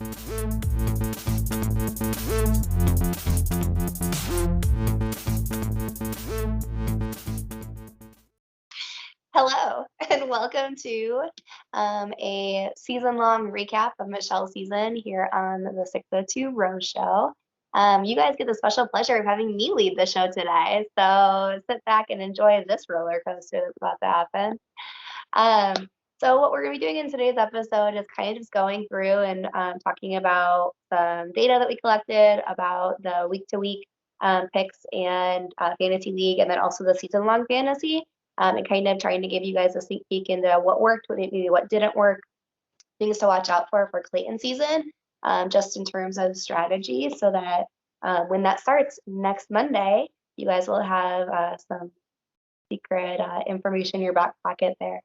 Hello, and welcome to a season-long recap of Michelle's season here on the 602 Row Show. You guys get the special pleasure of having me lead the show today, so sit back and enjoy this roller coaster that's about to happen. So what we're going to be doing in today's episode is kind of just going through and talking about some data that we collected about the week-to-week picks and fantasy league, and then also the season-long fantasy, and kind of trying to give you guys a sneak peek into what worked, maybe what didn't work, things to watch out for Clayton season, just in terms of strategy, so that when that starts next Monday, you guys will have some secret information in your back pocket there.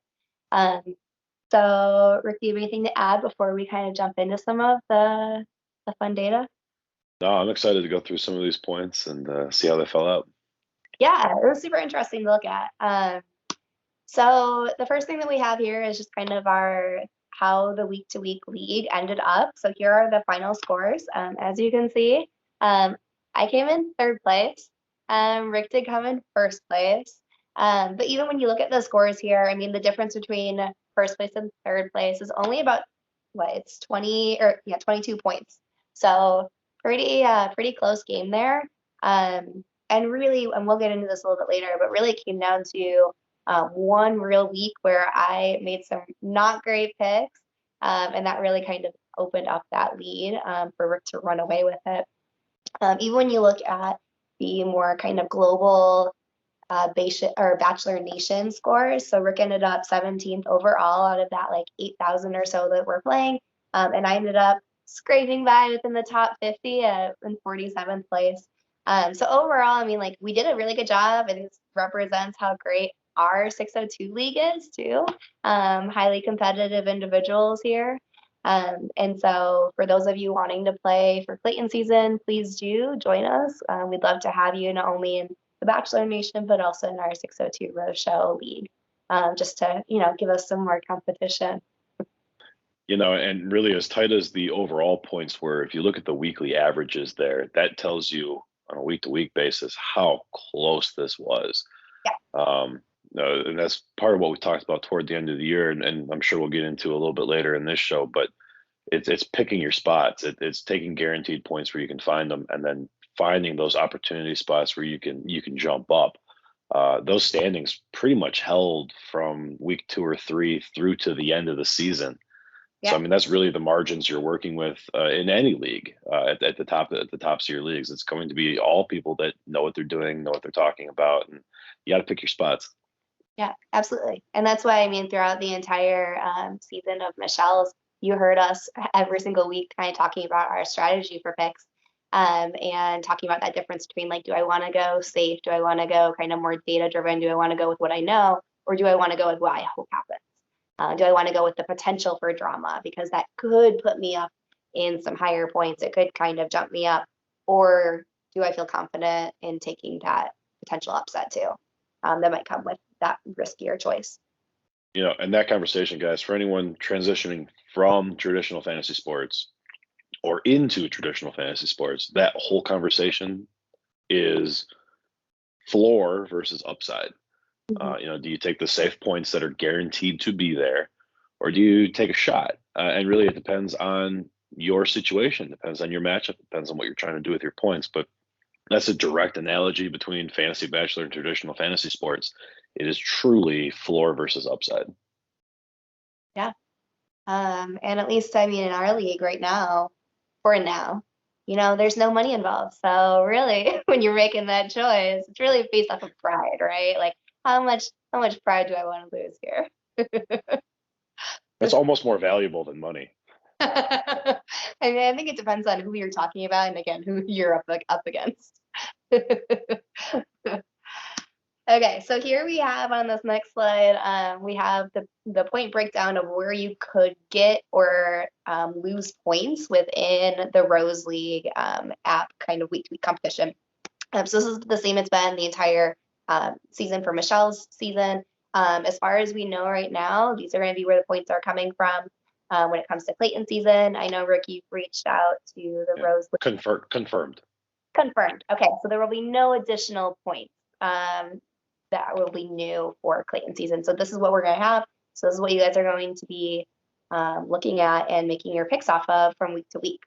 So, Rick, do you have anything to add before we kind of jump into some of the fun data? No, I'm excited to go through some of these points and see how they fell out. Yeah, it was super interesting to look at. So the first thing that we have here is just kind of how the week to week league ended up. So here are the final scores. As you can see, I came in third place. Rick did come in first place. But even when you look at the scores here, I mean, the difference between first place and third place is only about it's 22 points. So pretty close game there. And really, and we'll get into this a little bit later, but really it came down to one real week where I made some not great picks, and that really kind of opened up that lead for Rick to run away with it. Even when you look at the more kind of global Bachelor Nation scores, so Rick ended up 17th overall out of that like 8,000 or so that we're playing, and I ended up scraping by within the top 50 in 47th place. So overall, I mean, like we did a really good job, and this represents how great our 602 league is too. Highly competitive individuals here. And so for those of you wanting to play for Clayton season, please do join us. We'd love to have you not only in the Bachelor Nation, but also in our 602 Row Show league, just to, give us some more competition. And really as tight as the overall points were, if you look at the weekly averages there, that tells you on a week-to-week basis how close this was. Yeah. And that's part of what we talked about toward the end of the year, and I'm sure we'll get into a little bit later in this show, but it's picking your spots. It's taking guaranteed points where you can find them, and then finding those opportunity spots where you can jump up. Those standings pretty much held from week 2 or 3 through to the end of the season. Yeah. So I mean, that's really the margins you're working with in any league at the tops of your leagues. It's going to be all people that know what they're doing, know what they're talking about, and you got to pick your spots. Yeah, absolutely. And that's why, I mean, throughout the entire season of Michelle's, you heard us every single week kind of talking about our strategy for picks, and talking about that difference between like, do I want to go safe? Do I want to go kind of more data driven? Do I want to go with what I know? Or do I want to go with what I hope happens? Do I want to go with the potential for drama? Because that could put me up in some higher points. It could kind of jump me up. Or do I feel confident in taking that potential upset too? That might come with that riskier choice. And that conversation, guys, for anyone transitioning from traditional fantasy sports or into traditional fantasy sports, that whole conversation is floor versus upside. Mm-hmm. Do you take the safe points that are guaranteed to be there, or do you take a shot? And really, it depends on your situation, depends on your matchup, depends on what you're trying to do with your points. But that's a direct analogy between fantasy bachelor and traditional fantasy sports. It is truly floor versus upside. Yeah. And at least, I mean, in our league right now, for now, there's no money involved. So really, when you're making that choice, it's really based off of pride, right? Like how much pride do I want to lose here? That's almost more valuable than money. I mean, I think it depends on who you're talking about, and again, who you're up against. Okay, so here we have on this next slide, we have the point breakdown of where you could get or lose points within the Rose League app kind of week-to-week competition. So this is the same it's been the entire season for Michelle's season. As far as we know right now, these are going to be where the points are coming from. when it comes to Clayton season. I know, Rick, you've reached out to the Yeah. Rose League. Confirmed. Confirmed. Okay, so there will be no additional points that will be new for Clayton season. So this is what we're going to have. So this is what you guys are going to be looking at and making your picks off of from week to week.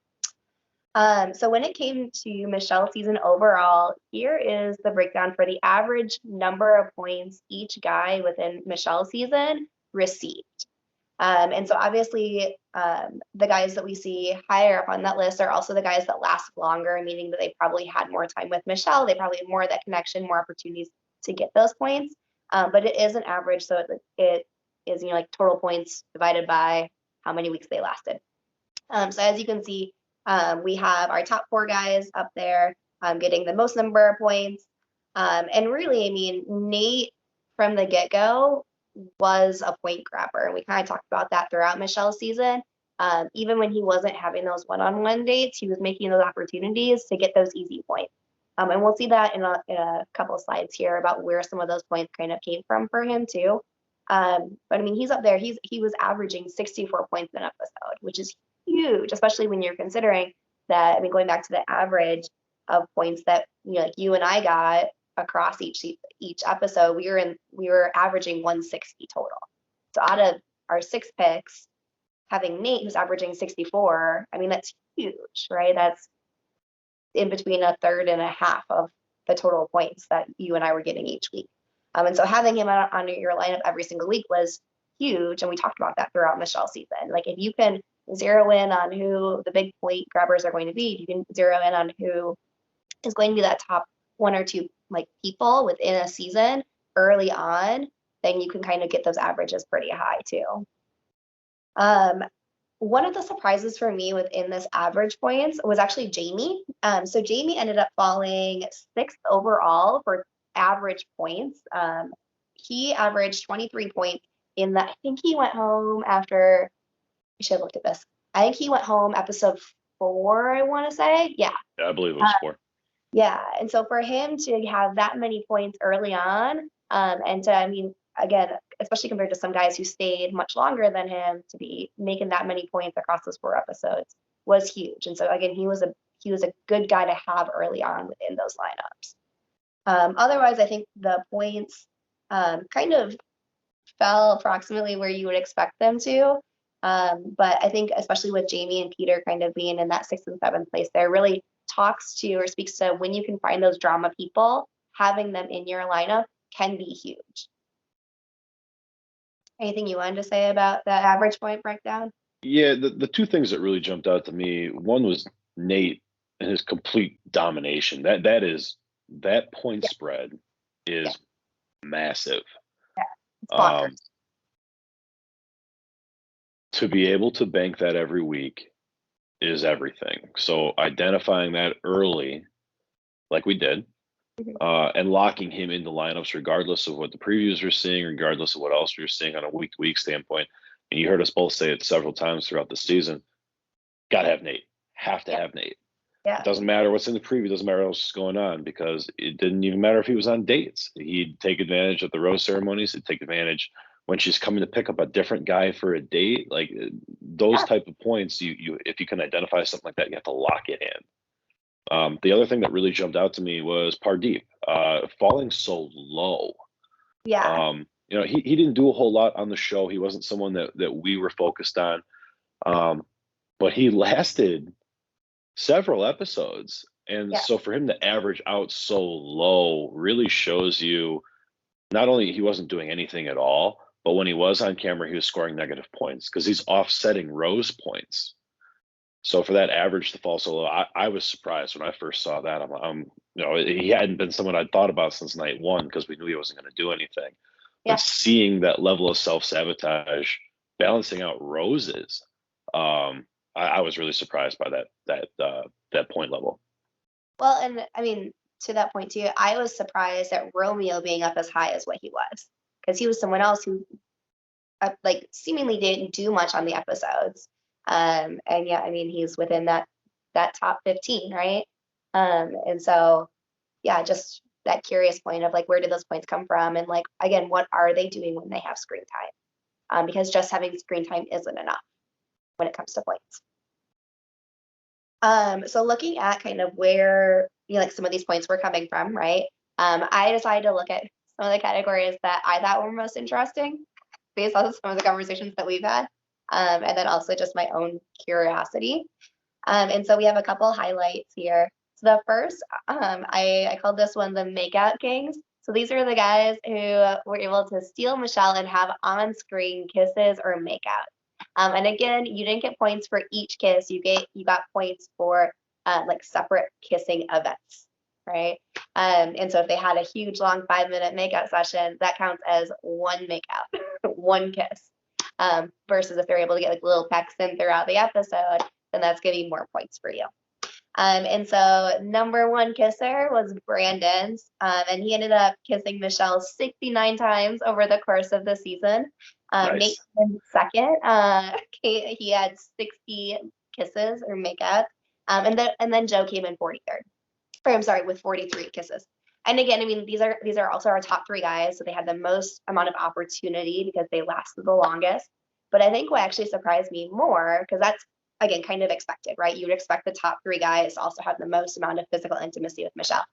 So when it came to Michelle's season overall, here is the breakdown for the average number of points each guy within Michelle's season received. And so obviously, the guys that we see higher up on that list are also the guys that last longer, meaning that they probably had more time with Michelle. They probably had more of that connection, more opportunities to get those points. But it is an average, so it is, like total points divided by how many weeks they lasted. So as you can see, we have our top 4 guys up there getting the most number of points. And really, I mean, Nate from the get-go was a point grabber. And we kind of talked about that throughout Michelle's season. Even when he wasn't having those one-on-one dates, he was making those opportunities to get those easy points. And we'll see that in a couple of slides here about where some of those points kind of came from for him too. But I mean, he's up there. He was averaging 64 points an episode, which is huge, especially when you're considering that. I mean, going back to the average of points that like you and I got across each episode, we were averaging 160 total. So out of our 6 picks, having Nate who's averaging 64, I mean, that's huge, right? That's in between a third and a half of the total points that you and I were getting each week. And so having him on your lineup every single week was huge. And we talked about that throughout Michelle's season. Like if you can zero in on who the big point grabbers are going to be, you can zero in on who is going to be that top 1 or 2 like people within a season early on, then you can kind of get those averages pretty high too. One of the surprises for me within this average points was actually Jamie. So Jamie ended up falling 6th overall for average points. He averaged 23 points in that. I think he went home after, I should have looked at this. I think he went home episode 4, I want to say. Yeah, I believe it was 4. yeah. And so for him to have that many points early on, and to, I mean, again, especially compared to some guys who stayed much longer than him, to be making that many points across those 4 episodes was huge. And so again, he was a good guy to have early on within those lineups. Otherwise, I think the points kind of fell approximately where you would expect them to. But I think especially with Jamie and Peter kind of being in that 6th and 7th place there really talks to or speaks to when you can find those drama people, having them in your lineup can be huge. Anything you wanted to say about the average point breakdown? Yeah, the 2 things that really jumped out to me, one was Nate and his complete domination. That point Yeah. spread is massive. Yeah, it's bonkers. To be able to bank that every week is everything. So identifying that early, like we did, and locking him into lineups regardless of what the previews were seeing, regardless of what else we were seeing on a week-to-week standpoint. And you heard us both say it several times throughout the season. Got to have Nate. Have to have Nate. Yeah. It doesn't matter what's in the preview. Doesn't matter what's going on, because it didn't even matter if he was on dates. He'd take advantage of the rose ceremonies. He'd take advantage when she's coming to pick up a different guy for a date. Like those type of points, you if you can identify something like that, you have to lock it in. The other thing that really jumped out to me was Pardeep falling so low. Yeah. He didn't do a whole lot on the show. He wasn't someone that we were focused on, but he lasted several episodes. And so for him to average out so low really shows you not only he wasn't doing anything at all, but when he was on camera, he was scoring negative points because he's offsetting Rose points. So for that average to fall so low, I was surprised when I first saw that. He hadn't been someone I'd thought about since night 1 because we knew he wasn't going to do anything. Yeah. But seeing that level of self-sabotage, balancing out Roses, I was really surprised by that point level. Well, and I mean, to that point too, I was surprised at Romeo being up as high as what he was, because he was someone else who like seemingly didn't do much on the episodes. And yeah, I mean, he's within that top 15, right? And so yeah, just that curious point of like, where did those points come from? And like, again, what are they doing when they have screen time? Because just having screen time isn't enough. when it comes to points. So looking at kind of where like some of these points were coming from, right? I decided to look at some of the categories that I thought were most interesting based on some of the conversations that we've had, and then also just my own curiosity. And so we have a couple highlights here. So the first, I called this one the makeout kings. So these are the guys who were able to steal Michelle and have on-screen kisses or makeout. And again, you didn't get points for each kiss. You got points for like separate kissing events, right? And so if they had a huge long 5-minute makeout session, that counts as one makeout, one kiss. Versus if they're able to get like little pecks in throughout the episode, then that's going to be more points for you. And so number one kisser was Brandon's, and he ended up kissing Michelle 69 times over the course of the season. Nate Nice. came second. He had 60 kisses or makeouts, and then Joe came in 43rd. Or I'm sorry, with 43 kisses. And again, I mean, these are also our top three guys, so they had the most amount of opportunity because they lasted the longest. But I think what actually surprised me more, because that's again kind of expected, right? You would expect the top three guys to also have the most amount of physical intimacy with Michelle.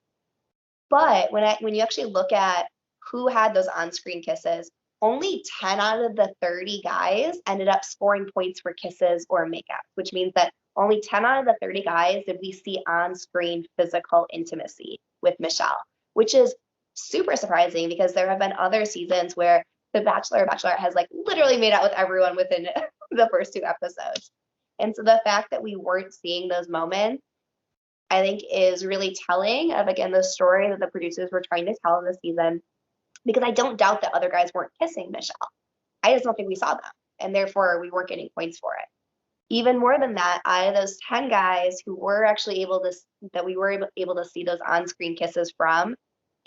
But when you actually look at who had those on-screen kisses, only 10 out of the 30 guys ended up scoring points for kisses or makeouts, which means that only 10 out of the 30 guys did we see on-screen physical intimacy with Michelle, which is super surprising because there have been other seasons where the Bachelor or Bachelorette has like literally made out with everyone within the first 2 episodes. And so the fact that we weren't seeing those moments, I think, is really telling of, again, the story that the producers were trying to tell in the season, because I don't doubt that other guys weren't kissing Michelle. I just don't think we saw them, and therefore we weren't getting points for it. Even more than that, out of those 10 guys who were actually that we were able to see those on-screen kisses from,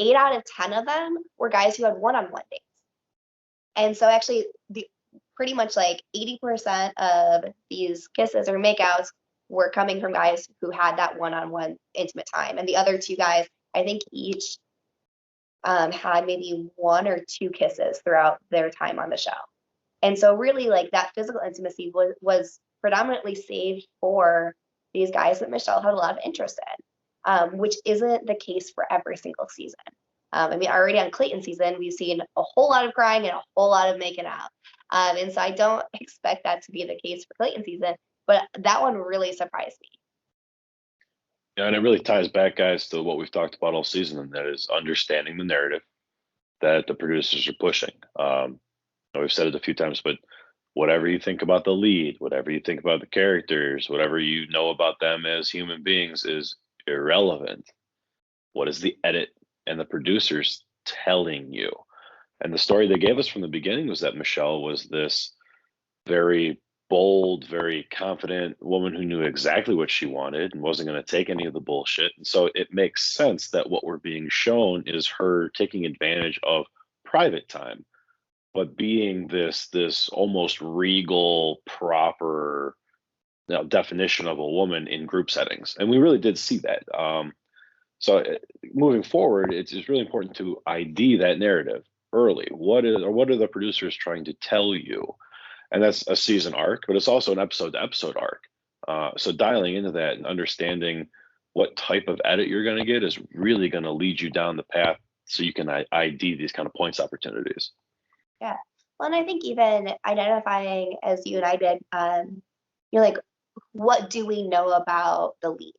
8 out of 10 of them were guys who had one-on-one dates. And so actually, pretty much like 80% of these kisses or makeouts were coming from guys who had that one-on-one intimate time. And the other two guys, I think each had maybe 1 or 2 kisses throughout their time on the show. And so really like that physical intimacy was predominantly saved for these guys that Michelle had a lot of interest in, which isn't the case for every single season. I mean, already on Clayton's season, we've seen a whole lot of crying and a whole lot of making out. And so I don't expect that to be the case for Clayton's season, but that one really surprised me. Yeah, and it really ties back, guys, to what we've talked about all season, and that is understanding the narrative that the producers are pushing. We've said it a few times, but whatever you think about the lead, whatever you think about the characters, whatever you know about them as human beings is irrelevant. What is the edit and the producers telling you? And the story they gave us from the beginning was that Michelle was this very bold, very confident woman who knew exactly what she wanted and wasn't going to take any of the bullshit. And so it makes sense that what we're being shown is her taking advantage of private time, but being this almost regal, proper, definition of a woman in group settings. And we really did see that. So moving forward, it's really important to ID that narrative early. What are the producers trying to tell you? And that's a season arc, but it's also an episode to episode arc. So dialing into that and understanding what type of edit you're going to get is really going to lead you down the path so you can ID these kind of points opportunities. Yeah. Well, and I think even identifying, as you and I did, like, what do we know about the lead,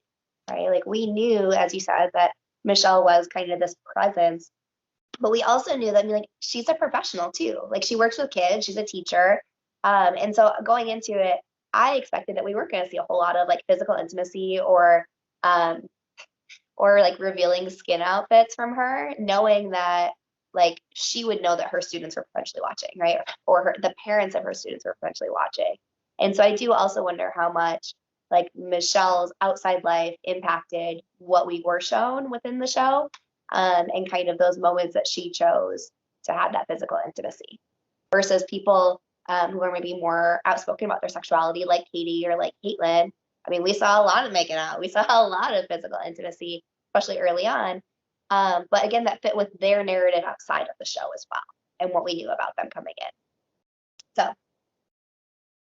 right? Like, we knew, as you said, that Michelle was kind of this presence, but we also knew that, I mean, like, she's a professional too. Like, she works with kids, she's a teacher. And so going into it, I expected that we weren't going to see a whole lot of like physical intimacy um, or like revealing skin outfits from her, knowing that like she would know that her students were potentially watching, right? Or the parents of her students were potentially watching. And so I do also wonder how much like Michelle's outside life impacted what we were shown within the show, and kind of those moments that she chose to have that physical intimacy versus people who are maybe more outspoken about their sexuality, like Katie or like Caitlin. I mean, we saw a lot of making out. We saw a lot of physical intimacy, especially early on. But again, that fit with their narrative outside of the show as well and what we knew about them coming in. So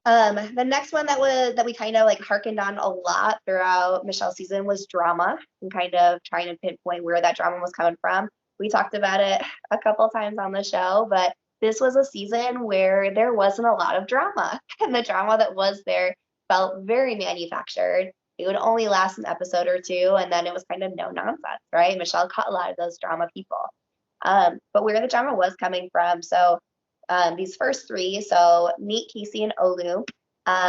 The next one that we kind of like harkened on a lot throughout Michelle's season was drama and kind of trying to pinpoint where that drama was coming from. We talked about it a couple times on the show, but this was a season where there wasn't a lot of drama, and the drama that was there felt very manufactured. It would only last an episode or two, and then it was kind of no nonsense, right? Michelle caught a lot of those drama people. But where the drama was coming from, so these first three, so Nate, Casey, and Olu,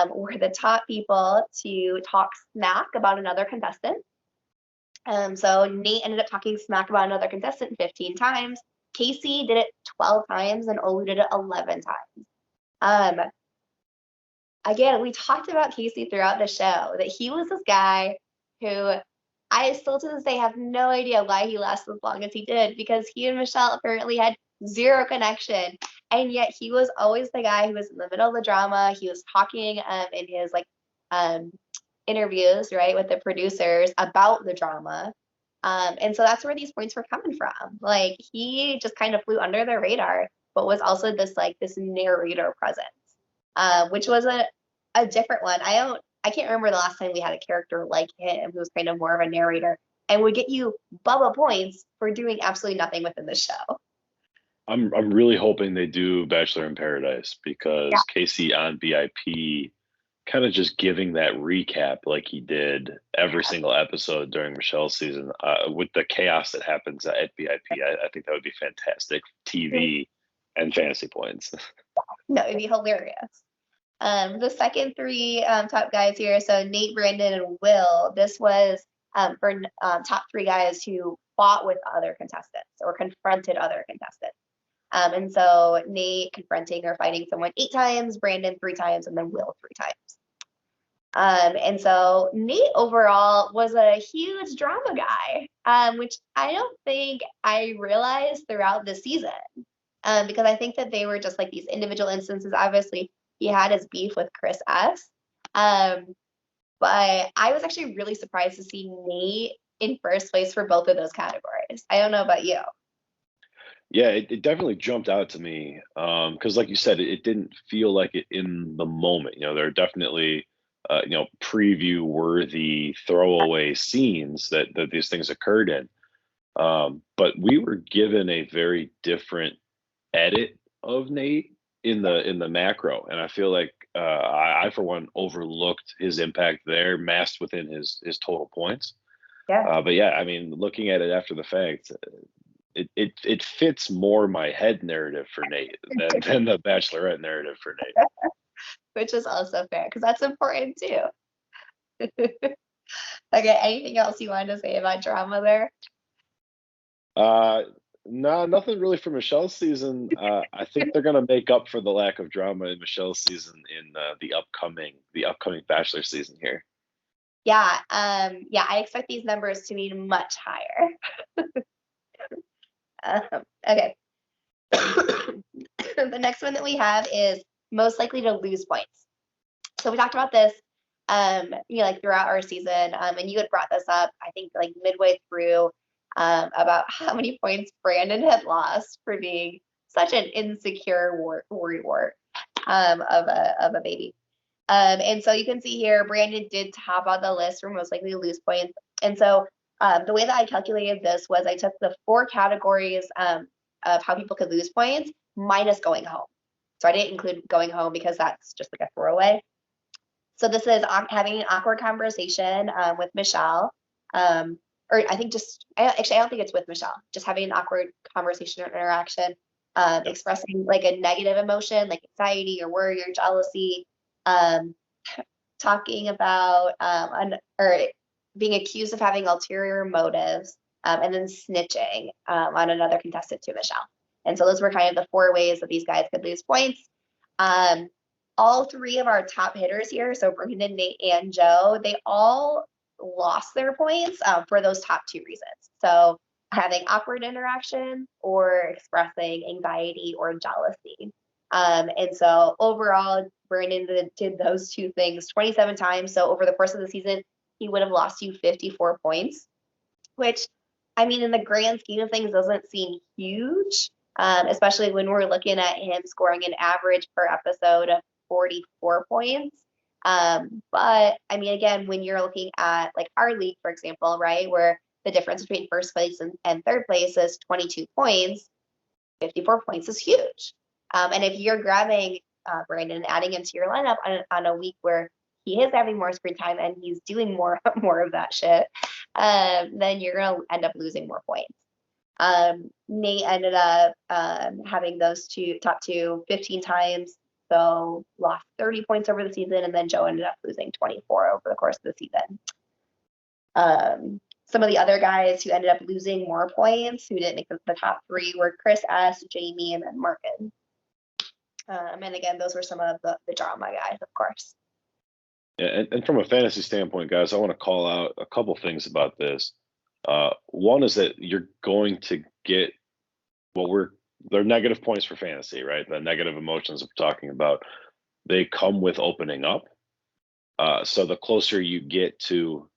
were the top people to talk smack about another contestant. So Nate ended up talking smack about another contestant 15 times. Casey did it 12 times, and Olu did it 11 times. Um, Again, we talked about Casey throughout the show that he was this guy who I still to this day have no idea why he lasted as long as he did, because he and Michelle apparently had zero connection. And yet he was always the guy who was in the middle of the drama. He was talking in his like um, interviews, right, with the producers about the drama. And so that's where these points were coming from. Like he just kind of flew under the radar, but was also this narrator presence, which was a different one. I can't remember the last time we had a character like him who was kind of more of a narrator and would get you Bubba points for doing absolutely nothing within the show. I'm really hoping they do Bachelor in Paradise Yeah. because Casey on VIP kind of just giving that recap like he did every single episode during Michelle's season with the chaos that happens at VIP. I think that would be fantastic TV and fantasy points. No, it'd be hilarious. The second three top guys here, so Nate, Brandon, and Will, this was for top three guys who fought with other contestants or confronted other contestants. And so Nate confronting or fighting someone 8 times, Brandon 3 times, and then Will 3 times. And so Nate overall was a huge drama guy, which I don't think I realized throughout the season, because I think that they were just like these individual instances. Obviously, he had his beef with Chris S. Um, but I was actually really surprised to see Nate in first place for both of those categories. I don't know about you. Yeah, it definitely jumped out to me because, like you said, it didn't feel like it in the moment. There are definitely preview worthy throwaway scenes that these things occurred in. But we were given a very different edit of Nate in the macro, and I feel like I for one overlooked his impact there, masked within his total points. Yeah. But yeah, I mean, looking at it after the fact, it fits more my head narrative for Nate than the Bachelorette narrative for Nate. Which is also fair because that's important too. Okay, anything else you wanted to say about drama there? Uh, no, nothing really for Michelle's season. I think they're gonna make up for the lack of drama in Michelle's season in the upcoming Bachelor season here. Yeah, yeah, I expect these numbers to be much higher. Okay. The next one that we have is most likely to lose points. So we talked about this, like throughout our season, and you had brought this up, I think, like midway through, about how many points Brandon had lost for being such an insecure worrywart of a baby. And so you can see here, Brandon did top on the list for most likely to lose points. And so the way that I calculated this was I took the 4 categories of how people could lose points minus going home. So I didn't include going home because that's just like a throwaway. So this is having an awkward conversation with Michelle, or I think actually I don't think it's with Michelle. Just having an awkward conversation or interaction, expressing like a negative emotion like anxiety or worry or jealousy, um, talking about or being accused of having ulterior motives, and then snitching on another contestant to Michelle. And so those were kind of the 4 ways that these guys could lose points. Um, all 3 of our top hitters here, so Brandon, Nate, and Joe, they all lost their points for those top 2 reasons. So having awkward interaction or expressing anxiety or jealousy. And so overall, Brandon did those 2 things 27 times. So over the course of the season, he would have lost you 54 points, which, I mean, in the grand scheme of things, doesn't seem huge, especially when we're looking at him scoring an average per episode of 44 points. But I mean, again, when you're looking at like our league, for example, right, where the difference between first place and third place is 22 points, 54 points is huge. And if you're grabbing Brandon and adding him to your lineup on a week where he is having more screen time and he's doing more of that shit, then you're gonna end up losing more points. Nate ended up having those top two 15 times, so lost 30 points over the season, and then Joe ended up losing 24 over the course of the season. Some of the other guys who ended up losing more points, who didn't make the top three, were Chris S., Jamie, and then Markin. And again, those were some of the drama guys, of course. Yeah, and from a fantasy standpoint, guys, I want to call out a couple things about this. One is that you're going to get they're negative points for fantasy, right? The negative emotions we're talking about, they come with opening up. So the closer you get to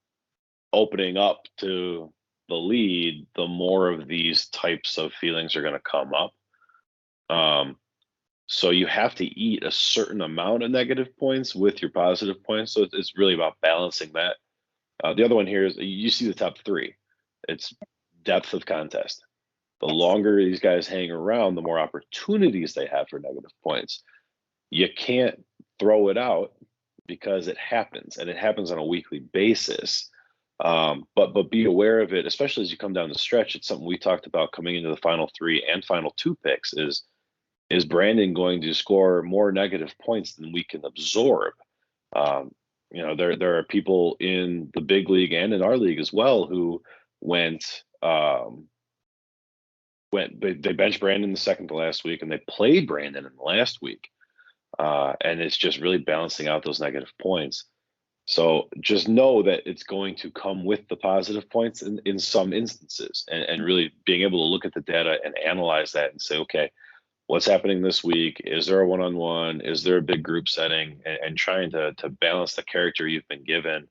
opening up to the lead, the more of these types of feelings are going to come up. So you have to eat a certain amount of negative points with your positive points. So it's really about balancing that. The other one here is you see the top three. It's depth of contest. The longer these guys hang around, the more opportunities they have for negative points. You can't throw it out because it happens, and it happens on a weekly basis. But be aware of it, especially as you come down the stretch. It's something we talked about coming into the final three and final two picks. Is Brandon going to score more negative points than we can absorb? There are people in the big league and in our league as well who they benched Brandon the second to last week, and they played Brandon in the last week. And it's just really balancing out those negative points. So just know that it's going to come with the positive points in some instances, and really being able to look at the data and analyze that and say, okay, what's happening this week? Is there a one-on-one? Is there a big group setting? And trying to balance the character you've been given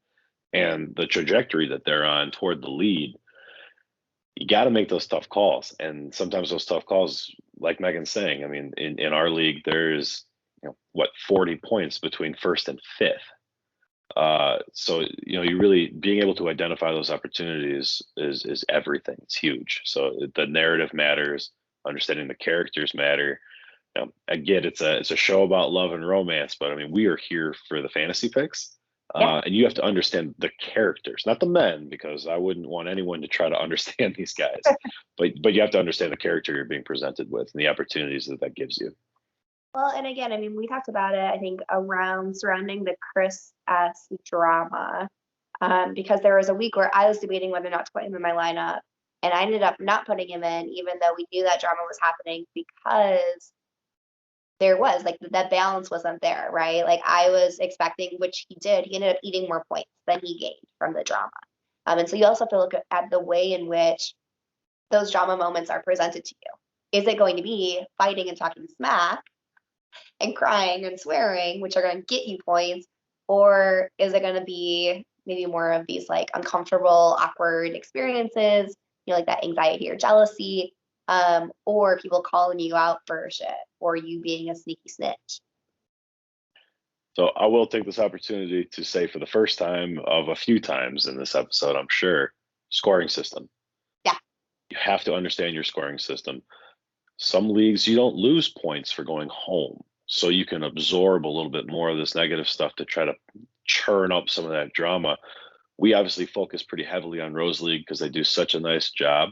and the trajectory that they're on toward the lead. You got to make those tough calls. And sometimes those tough calls, like Megan's saying, I mean, in our league, there's 40 points between first and fifth. So you really being able to identify those opportunities is everything. It's huge. So the narrative matters, understanding the characters matter. Again, it's a show about love and romance, but I mean, we are here for the fantasy picks. And you have to understand the characters, not the men, because I wouldn't want anyone to try to understand these guys. but you have to understand the character you're being presented with and the opportunities that gives you. Well, and again, I mean, we talked about it, I think, surrounding the Chris S. drama, because there was a week where I was debating whether or not to put him in my lineup, and I ended up not putting him in, even though we knew that drama was happening, because there was, like, that balance wasn't there, right? Like, I was expecting, which he did, he ended up eating more points than he gained from the drama. And so you also have to look at the way in which those drama moments are presented to you. Is it going to be fighting and talking smack and crying and swearing, which are going to get you points, or is it going to be maybe more of these like uncomfortable, awkward experiences, like that anxiety or jealousy, or people calling you out for shit, or you being a sneaky snitch? So I will take this opportunity to say, for the first time of a few times in this episode, I'm sure, scoring system. Yeah. You have to understand your scoring system. Some leagues, you don't lose points for going home. So you can absorb a little bit more of this negative stuff to try to churn up some of that drama. We obviously focus pretty heavily on Rose League because they do such a nice job,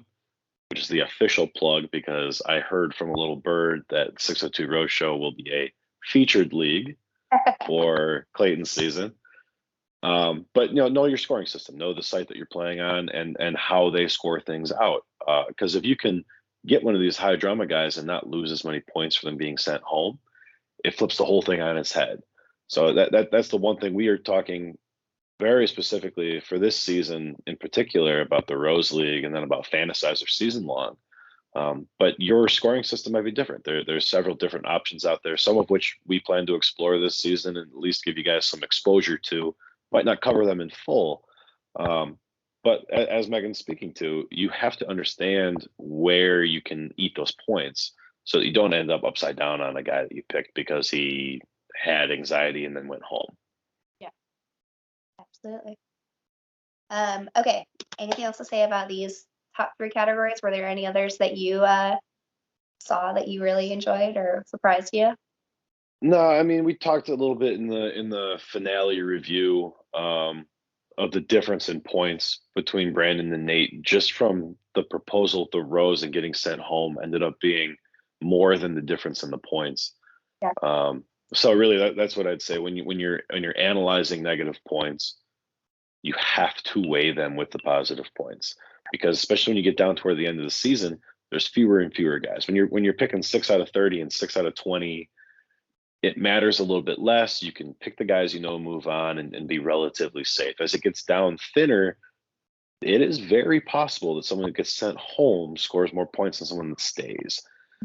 which is the official plug, because I heard from a little bird that 602 Rose Show will be a featured league for Clayton's season. But know your scoring system, know the site that you're playing on, and how they score things out. Because if you can get one of these high drama guys and not lose as many points for them being sent home, it flips the whole thing on its head. So that's the one thing we are talking very specifically for this season in particular about the Rose League, and then about Fantasizer season long. But your scoring system might be different. There's several different options out there, some of which we plan to explore this season and at least give you guys some exposure to. Might not cover them in full. But as Megan's speaking to, you have to understand where you can eat those points so that you don't end up upside down on a guy that you picked because he had anxiety and then went home. Yeah, absolutely. Okay. Anything else to say about these top 3 categories? Were there any others that you saw that you really enjoyed or surprised you? No, I mean, we talked a little bit in the finale review of the difference in points between Brandon and Nate, just from the proposal to Rose and getting sent home ended up being more than the difference in the points. Yeah. So really, that's what I'd say when you're analyzing negative points, you have to weigh them with the positive points, because especially when you get down toward the end of the season, there's fewer and fewer guys. When you're picking 6 out of 30 and 6 out of 20, it matters a little bit less. You can pick the guys move on and be relatively safe. As it gets down thinner, it is very possible that someone that gets sent home scores more points than someone that stays.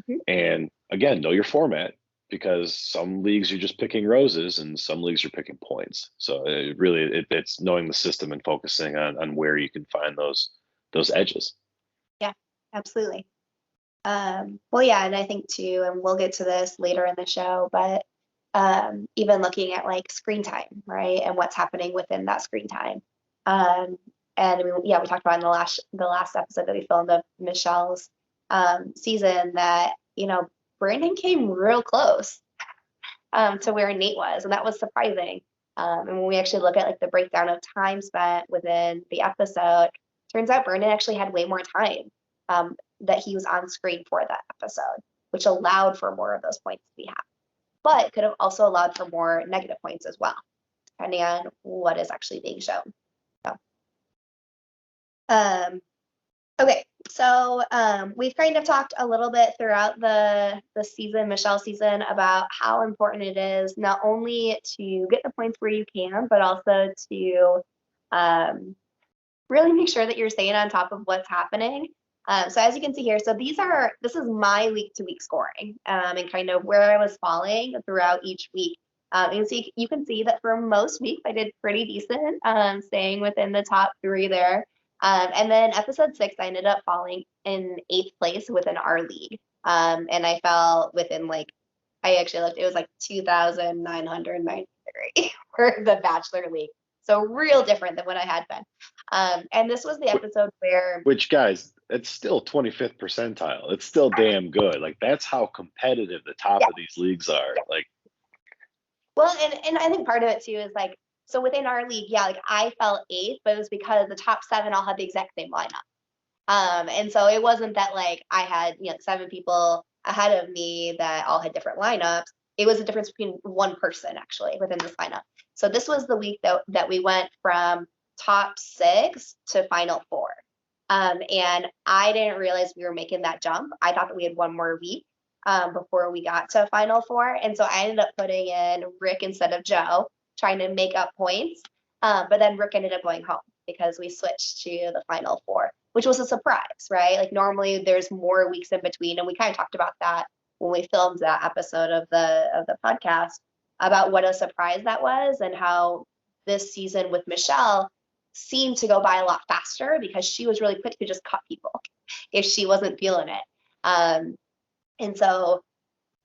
Mhm. And again, know your format, because some leagues you're just picking roses and some leagues you're picking points. So it's knowing the system and focusing on where you can find those edges. Yeah, absolutely. Well, yeah, and I think too, and we'll get to this later in the show, but even looking at like screen time, right, and what's happening within that screen time. And I mean, yeah, we talked about in the last episode that we filmed of Michelle's season that Brandon came real close to where Nate was, and that was surprising. And when we actually look at like the breakdown of time spent within the episode, turns out Brandon actually had way more time that he was on screen for that episode, which allowed for more of those points to be had, but could have also allowed for more negative points as well, depending on what is actually being shown. So, okay, so we've kind of talked a little bit throughout the season, Michelle season, about how important it is not only to get the points where you can, but also to really make sure that you're staying on top of what's happening. So as you can see here, so this is my week to week scoring and kind of where I was falling throughout each week. You can see that for most weeks I did pretty decent, staying within the top 3 there. And then episode 6, I ended up falling in 8th place within our league. And I fell within I actually looked, it was like 2,993 for the Bachelor League. So real different than what I had been. And this was the episode where, Which, guys, it's still 25th percentile. It's still damn good. Like, that's how competitive the top of these leagues are. Like, well, and I think part of it too is so within our league, yeah, I fell 8th, but it was because the top 7 all had the exact same lineup. And so it wasn't that I had 7 people ahead of me that all had different lineups. It was a difference between one person actually within this lineup. So this was the week that we went from top 6 to final 4. And I didn't realize we were making that jump. I thought that we had one more week before we got to final 4. And so I ended up putting in Rick instead of Joe, trying to make up points. But then Rick ended up going home because we switched to the final 4, which was a surprise, right? Like normally there's more weeks in between. And we kind of talked about that when we filmed that episode of the podcast about what a surprise that was and how this season with Michelle seemed to go by a lot faster because she was really quick to just cut people if she wasn't feeling it. And so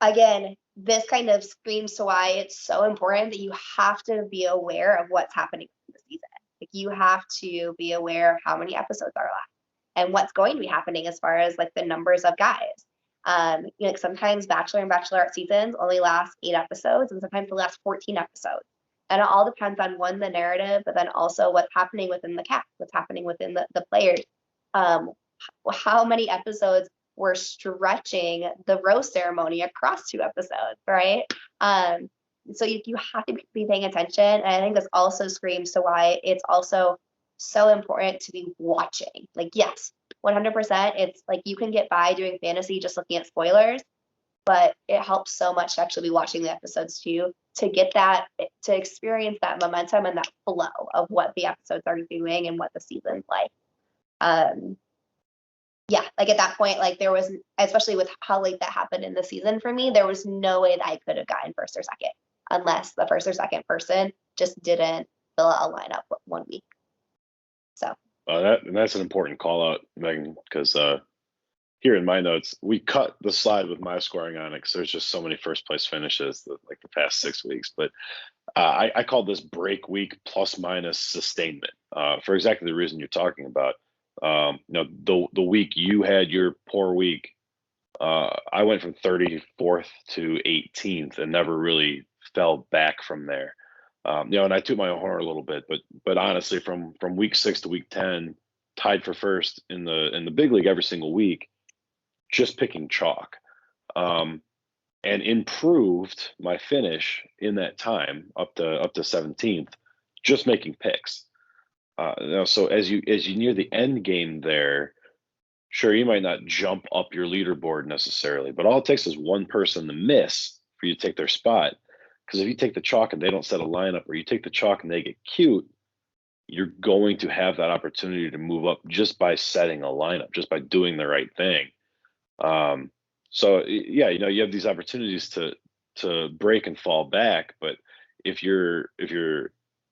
again, this kind of screams to why it's so important that you have to be aware of what's happening in the season. Like you have to be aware of how many episodes are left and what's going to be happening as far as the numbers of guys. Sometimes Bachelor and Bachelorette seasons only last 8 episodes, and sometimes they last 14 episodes. And it all depends on the narrative, but then also what's happening within the cast, what's happening within the players. How many episodes we're stretching the rose ceremony across 2 episodes, right? So you have to be paying attention. And I think this also screams to why it's also so important to be watching. Yes, 100%. It's you can get by doing fantasy just looking at spoilers, but it helps so much to actually be watching the episodes too, to get to experience that momentum and that flow of what the episodes are doing and what the season's like. Yeah, at that point, there was, especially with how late that happened in the season for me, there was no way that I could have gotten first or second unless the first or second person just didn't fill out a lineup one week. So that's an important call out, Megan, because here in my notes, we cut the slide with my scoring on it because there's just so many first place finishes like the past 6 weeks. But I called this break week plus minus sustainment for exactly the reason you're talking about. The week you had your poor week, I went from 34th to 18th and never really fell back from there. And I took my own horn a little bit, but honestly, from week 6 to week 10, tied for first in the big league every single week, just picking chalk, and improved my finish in that time up to 17th, just making picks. So as you near the end game there, sure, you might not jump up your leaderboard necessarily, but all it takes is one person to miss for you to take their spot. Because if you take the chalk and they don't set a lineup, or you take the chalk and they get cute, you're going to have that opportunity to move up just by setting a lineup, just by doing the right thing. So yeah, you have these opportunities to break and fall back, but if you're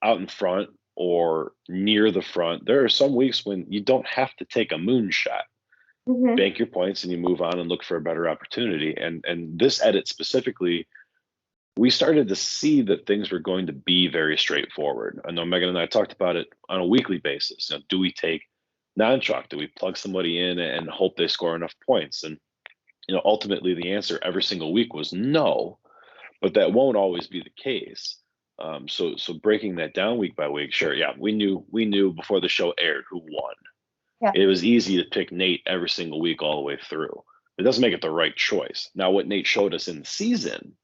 out in front or near the front, there are some weeks when you don't have to take a moonshot. Mm-hmm. Bank your points and you move on and look for a better opportunity. And this edit specifically, we started to see that things were going to be very straightforward. I know Megan and I talked about it on a weekly basis. Do we take non-chalk? Do we plug somebody in and hope they score enough points? And ultimately the answer every single week was no, but that won't always be the case. So breaking that down week by week, sure, yeah, we knew before the show aired who won. Yeah. It was easy to pick Nate every single week all the way through. It doesn't make it the right choice. Now, what Nate showed us in the season,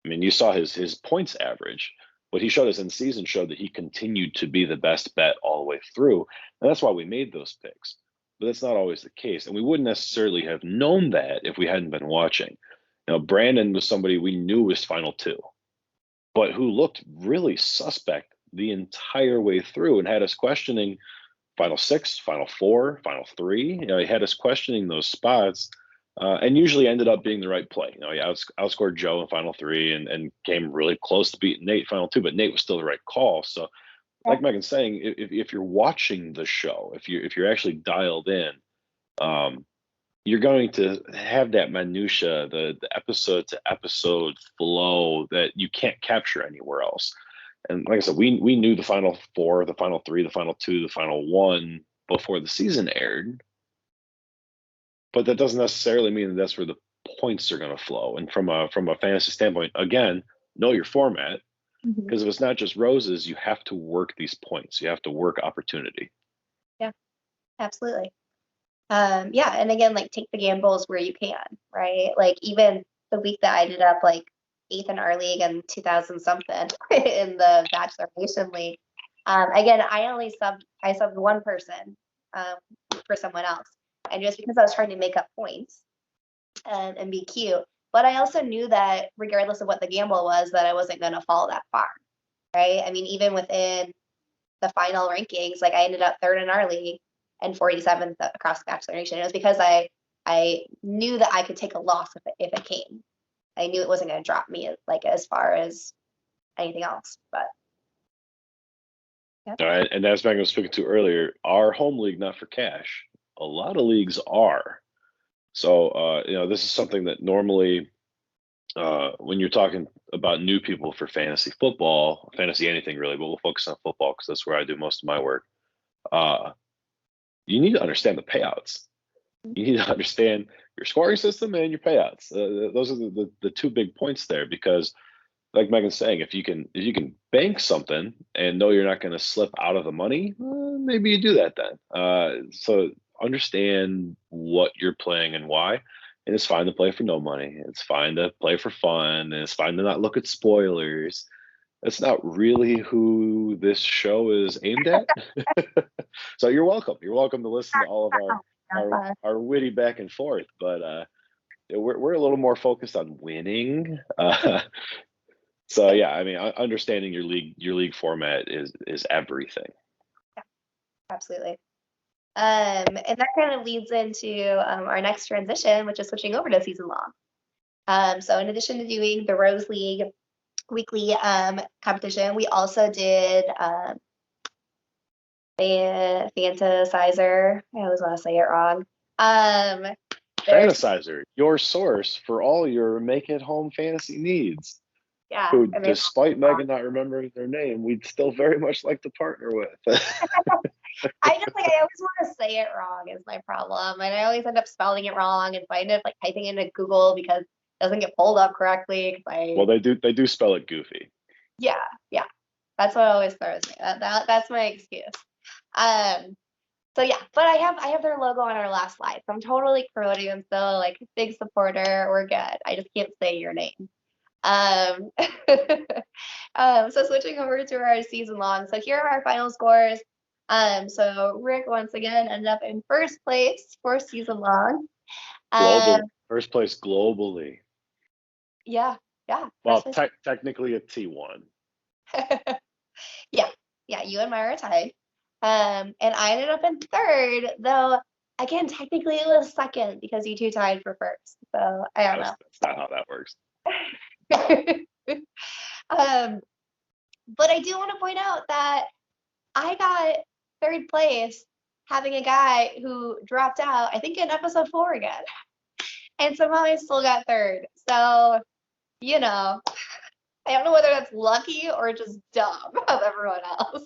I mean, you saw his points average. What he showed us in season showed that he continued to be the best bet all the way through, and that's why we made those picks. But that's not always the case, and we wouldn't necessarily have known that if we hadn't been watching. Brandon was somebody we knew was final two, but who looked really suspect the entire way through and had us questioning final six, final four, final three. He had us questioning those spots, and usually ended up being the right play. He outscored Joe in final three and came really close to beating Nate final two, but Nate was still the right call. So, like Megan's saying, if you're watching the show, if you're actually dialed in, you're going to have that minutia, the episode to episode flow that you can't capture anywhere else. And like I said, we knew the final four, the final three, the final two, the final one before the season aired, but that doesn't necessarily mean that that's where the points are going to flow. And from a fantasy standpoint, again, know your format, because if it's not just roses, you have to work these points. You have to work opportunity. Yeah, absolutely. Yeah, and again, like take the gambles where you can, right? Like even the week that I ended up like 8th in our league and 2000 something in the Bachelor Nation League. Again, I subbed one person for someone else, and just because I was trying to make up points and be cute. But I also knew that regardless of what the gamble was, that I wasn't going to fall that far, right? I mean, even within the final rankings, like I ended up 3rd in our league and 47th across the Bachelor Nation. It was because I knew that I could take a loss if it came. I knew it wasn't going to drop me like as far as anything else, but yeah. All right, and as Megan was speaking to earlier, our home league not for cash. A lot of leagues are. So this is something that normally, when you're talking about new people for fantasy football, fantasy anything really, but we'll focus on football because that's where I do most of my work. You need to understand the payouts. You need to understand your scoring system and your payouts. Those are the two big points there, because like Megan's saying, if you can bank something and know you're not going to slip out of the money, maybe you do that then. So understand what you're playing and why. And it's fine to play for no money. It's fine to play for fun. And it's fine to not look at spoilers. That's not really who this show is aimed at. So you're welcome. You're welcome to listen to all of our witty back and forth. But we're a little more focused on winning. So yeah, I mean, understanding your league format is everything. Yeah, absolutely. And that kind of leads into our next transition, which is switching over to season long. So in addition to doing the Rose League weekly competition, we also did fantasizer. I always want to say it wrong. There's Fantasizer, your source for all your make-at-home fantasy needs. yeah, Who, and they despite Megan not remembering their name, we'd still very much like to partner with. I just like I always want to say it wrong is my problem, and I always end up spelling it wrong, and so I end up like typing into Google because it doesn't get pulled up correctly. Cause Well, they do spell it goofy. yeah, yeah, that's what always throws me. That's my excuse. Um, so yeah, but I have their logo on our last slide, so I'm totally promoting them still, like big supporter. We're good. I just can't say your name. Um, so switching over to our season long. So here are our final scores. So Rick once again ended up in first place for season long. Um, Global first place globally. yeah, yeah, Well, first place. technically a T1. Yeah, yeah, you and Myra are tied. And I ended up in third, though again, technically it was second because you two tied for first. So I don't That's not how that works. know. um, but I do want to point out that I got third place having a guy who dropped out, I think in episode 4 again. And somehow I still got third. So, you know, I don't know whether that's lucky or just dumb of everyone else.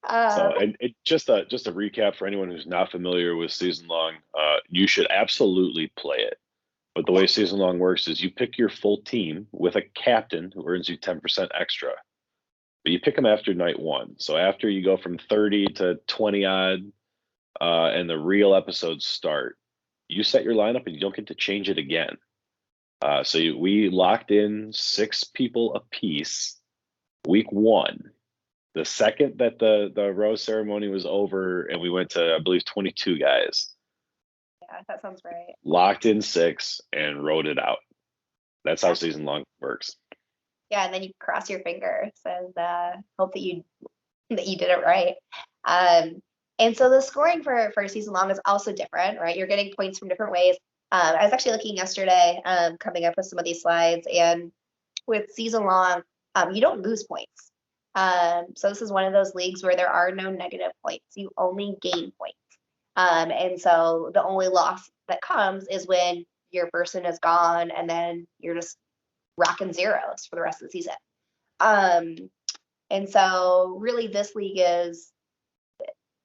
So, Um, and just a recap for anyone who's not familiar with season long, you should absolutely play it. But the way season long works is you pick your full team with a captain who earns you 10% extra. But you pick them after night 1. So after you go from 30 to 20 odd, and the real episodes start, you set your lineup and you don't get to change it again. We locked in 6 people apiece week 1. The second that the rose ceremony was over and we went to, I believe, 22 guys, yeah, that sounds right. locked in 6 and wrote it out. That's how Yeah. season long works. Yeah, and then you cross your fingers and hope that you did it right. Um, and so the scoring for season long is also different, right? You're getting points from different ways. I was actually looking yesterday, coming up with some of these slides, and with season long, you don't lose points. So this is one of those leagues where there are no negative points. You only gain points. And so the only loss that comes is when your person is gone and then you're just rocking zeros for the rest of the season. Um, and so really this league is,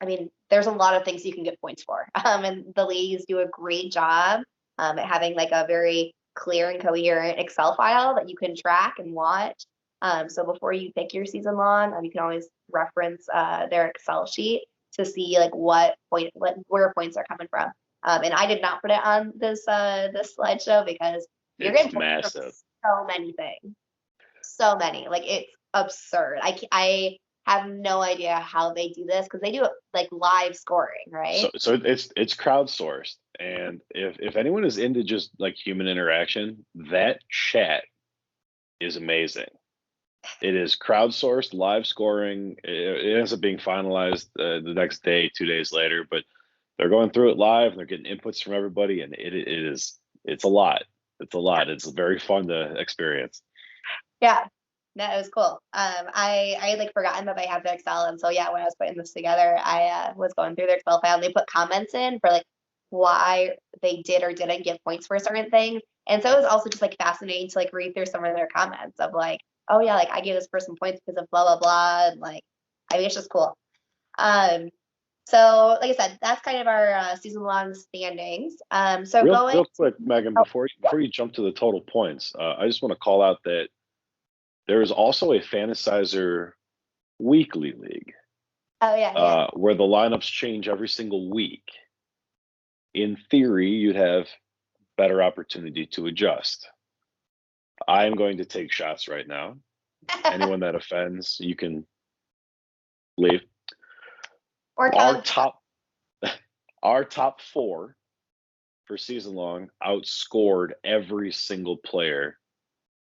I mean, there's a lot of things you can get points for. And the leagues do a great job at having like a very clear and coherent Excel file that you can track and watch. So before you pick your season long, you can always reference their Excel sheet to see like where points are coming from. And I did not put it on this slideshow because you're It's getting points from massive. so many things, so many. Like it's absurd. I have no idea how they do this because they do it like live scoring, right? So it's crowdsourced, and if anyone is into just like human interaction, that chat is amazing. It is crowdsourced, live scoring. It ends up being finalized the next day, 2 days later, but they're going through it live and they're getting inputs from everybody, and it's a lot. It's a lot. It's very fun to experience. Yeah, that was cool. I had like forgotten that they had the Excel, and so yeah, when I was putting this together, I was going through their Excel file, and they put comments in for like why they did or didn't give points for certain things, and so it was also just like fascinating to like read through some of their comments of like, oh yeah, like I gave this person points because of blah blah blah, and like I mean it's just cool. Um, so like I said, that's kind of our season long standings. So going, Real quick, Megan, oh before you jump to the total points, I just want to call out that there is also a Fantasizer weekly league, oh yeah, yeah. where the lineups change every single week. In theory, you'd have better opportunity to adjust. I am going to take shots right now. Anyone that offends, you can leave. Or Our count. top our top 4 for season long outscored every single player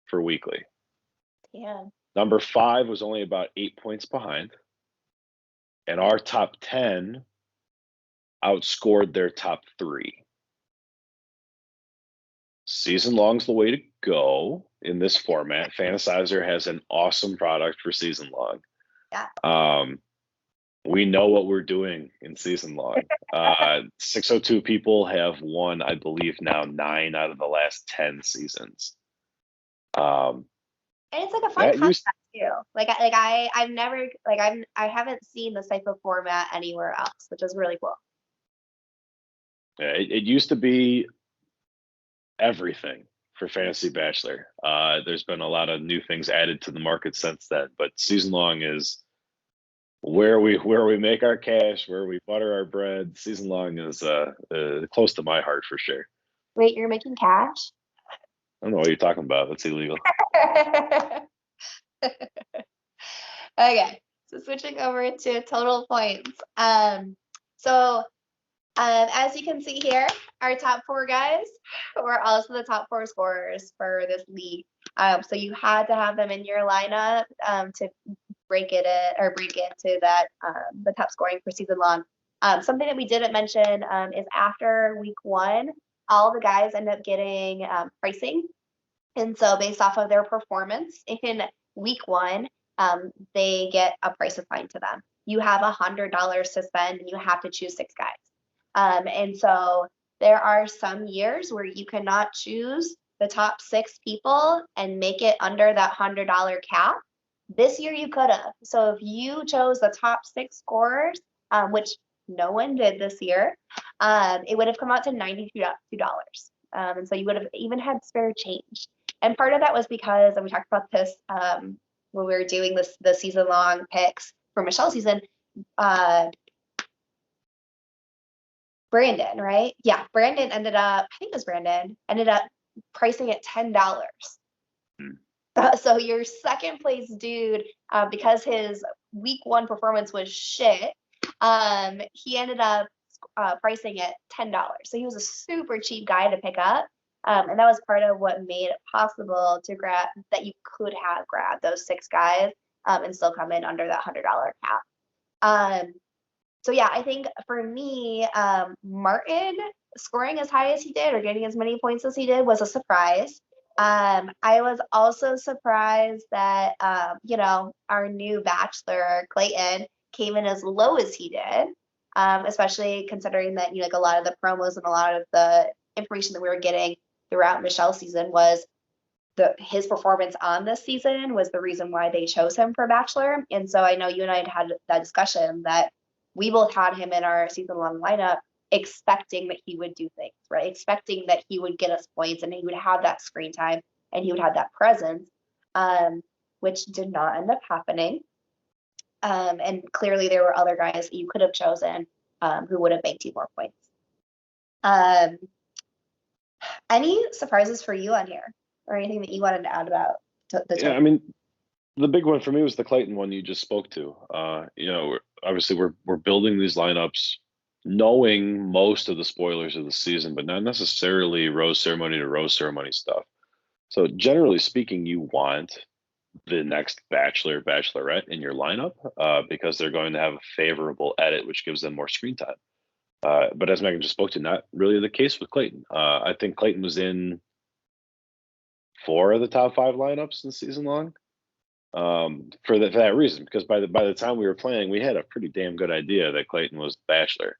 for weekly. Yeah. Number 5 was only about 8 points behind, and our top 10 outscored their top 3. Season long's the way to go in this format. Fantasizer has an awesome product for season long. Yeah. We know what we're doing in season long. 602 people have won, I believe, now 9 out of the last 10 seasons. And it's like a fun That used concept too. I've never I haven't seen this type of format anywhere else, which is really cool. it used to be everything for Fantasy Bachelor. There's been a lot of new things added to the market since then, but season long is where we make our cash, where we butter our bread. Season long is close to my heart for sure. Wait, you're making cash? I don't know what you're talking about. That's illegal. Okay, so switching over to total points. As you can see here, our top 4 guys were also the top 4 scorers for this league. So you had to have them in your lineup to break into that the top scoring for season long. Something that we didn't mention is after week 1, all the guys end up getting pricing, and so based off of their performance in week 1, they get a price assigned to them. You have $100 to spend, and you have to choose 6 guys. And so there are some years where you cannot choose the top 6 people and make it under that $100 cap. This year you could have. So if you chose the top 6 scorers, which no one did this year, it would have come out to $92. And so you would have even had spare change. And part of that was because, and we talked about this when we were doing the season long picks for Michelle's season, Brandon, right? Yeah, Brandon ended up pricing at $10. So your second place dude, because his week 1 performance was shit, he ended up pricing at $10. So he was a super cheap guy to pick up. And that was part of what made it possible to grab that you could have grabbed those 6 guys and still come in under that $100 cap. So yeah, I think for me, Martin scoring as high as he did or getting as many points as he did was a surprise. I was also surprised that our new bachelor Clayton came in as low as he did, especially considering that like a lot of the promos and a lot of the information that we were getting throughout Michelle's season was his performance on this season was the reason why they chose him for Bachelor. And so I know you and I had that discussion that we both had him in our season long lineup expecting that he would do things, right? Expecting that he would get us points and he would have that screen time and he would have that presence, which did not end up happening. And clearly there were other guys that you could have chosen who would have banked you more points. Any surprises for you on here or anything that you wanted to add about Yeah, I mean, the big one for me was the Clayton one you just spoke to. Obviously we're building these lineups knowing most of the spoilers of the season, but not necessarily rose ceremony to rose ceremony stuff. So generally speaking, you want the next Bachelor, Bachelorette in your lineup because they're going to have a favorable edit, which gives them more screen time. But as Megan just spoke to, not really the case with Clayton. I think Clayton was in 4 of the top 5 lineups in season long. For that reason, because by the time we were playing, we had a pretty damn good idea that Clayton was Bachelor.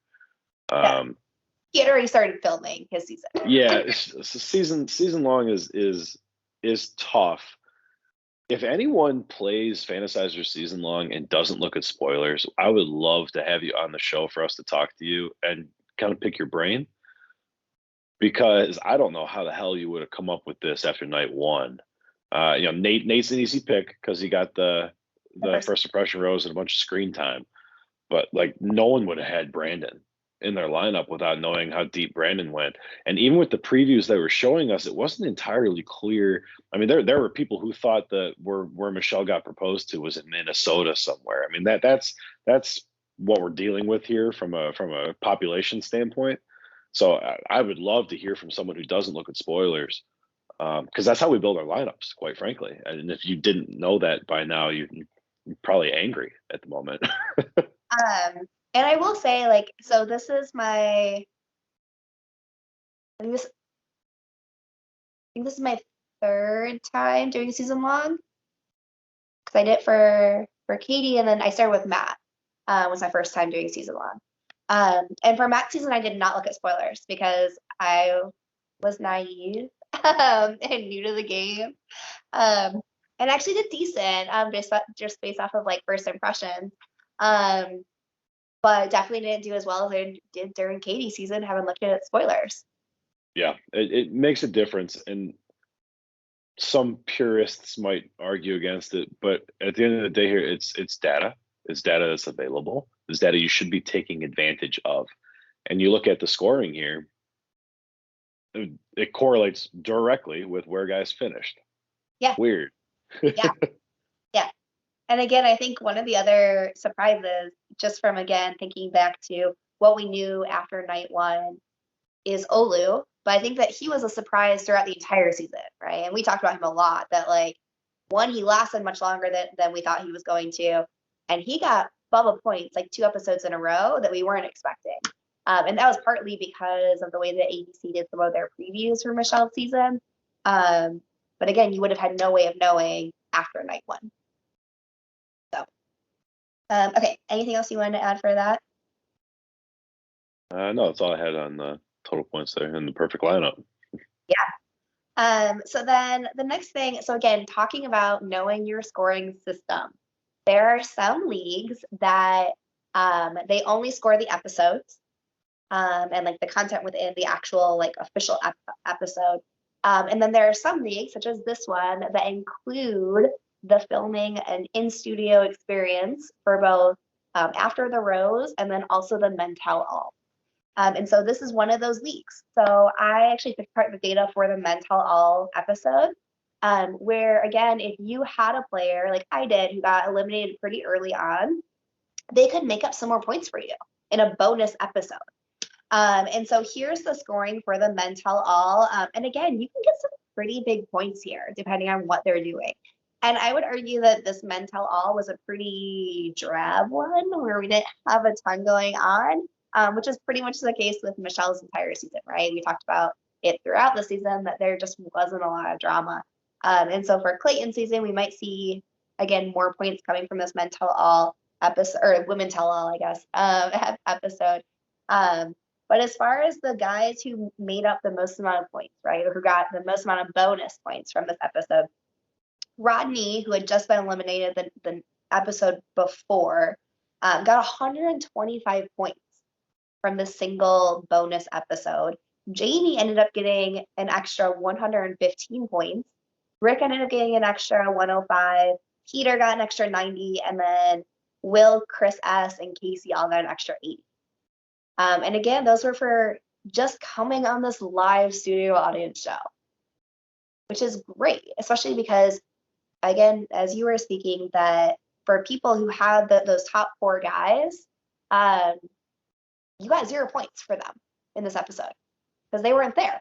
He had already started filming his season. Yeah, season long is tough. If anyone plays Fantasizer season long and doesn't look at spoilers, I would love to have you on the show for us to talk to you and kind of pick your brain, because I don't know how the hell you would have come up with this after night 1. Nate's an easy pick because he got the first impression rose and a bunch of screen time, but like no one would have had Brandon in their lineup without knowing how deep Brandon went. And even with the previews they were showing us, it wasn't entirely clear. I mean, there were people who thought that where Michelle got proposed to was in Minnesota somewhere. I mean, that's what we're dealing with here from a population standpoint. So I would love to hear from someone who doesn't look at spoilers, because that's how we build our lineups, quite frankly. And if you didn't know that by now, you're probably angry at the moment. And I will say, so this is I think this is my 3rd time doing season long, because I did it for Katie, and then I started with Matt. Was my first time doing season long. And for Matt's season, I did not look at spoilers because I was naive and new to the game. Um, and actually did decent, just based off of like first impressions. Um, but definitely didn't do as well as I did during Katie's season, having looked at spoilers. Yeah, it makes a difference, and some purists might argue against it, but at the end of the day here, it's data. It's data that's available. It's data you should be taking advantage of. And you look at the scoring here, it correlates directly with where guys finished. Yeah, Weird. yeah, yeah. And again, I think one of the other surprises, just from again thinking back to what we knew after night one, is Olu. But I think that he was a surprise throughout the entire season, right? And we talked about him a lot. That like one, he lasted much longer than we thought he was going to, and he got bubble points like 2 episodes in a row that we weren't expecting. And that was partly because of the way that ABC did some of their previews for Michelle's season. But again, you would have had no way of knowing after night one. So, okay, anything else you wanted to add for that? No, that's all I had on the total points there and the perfect lineup. Yeah. So then the next thing, so again, talking about knowing your scoring system, there are some leagues that they only score the episodes and like the content within the actual like official episode. And then there are some leagues, such as this one, that include the filming and in-studio experience for both After the Rose and then also the Men Tell All. And so this is one of those leaks. So I actually took part of the data for the Men Tell All episode, where again, if you had a player like I did who got eliminated pretty early on, they could make up some more points for you in a bonus episode. And so here's the scoring for the Men Tell All. And again, you can get some pretty big points here depending on what they're doing. And I would argue that this Men Tell All was a pretty drab one where we didn't have a ton going on, which is pretty much the case with Michelle's entire season, right? We talked about it throughout the season that there just wasn't a lot of drama. And so for Clayton's season, we might see, again, more points coming from this Men Tell All episode, or Women Tell All, I guess, episode. But as far as the guys who made up the most amount of points, right, or who got the most amount of bonus points from this episode, Rodney, who had just been eliminated the episode before, got 125 points from the single bonus episode. Jamie ended up getting an extra 115 points. Rick ended up getting an extra 105. Peter got an extra 90. And then Will, Chris S., and Casey all got an extra 80. And again, those were for just coming on this live studio audience show, which is great, especially because, again, as you were speaking, that for people who had those top 4 guys, you got 0 points for them in this episode because they weren't there.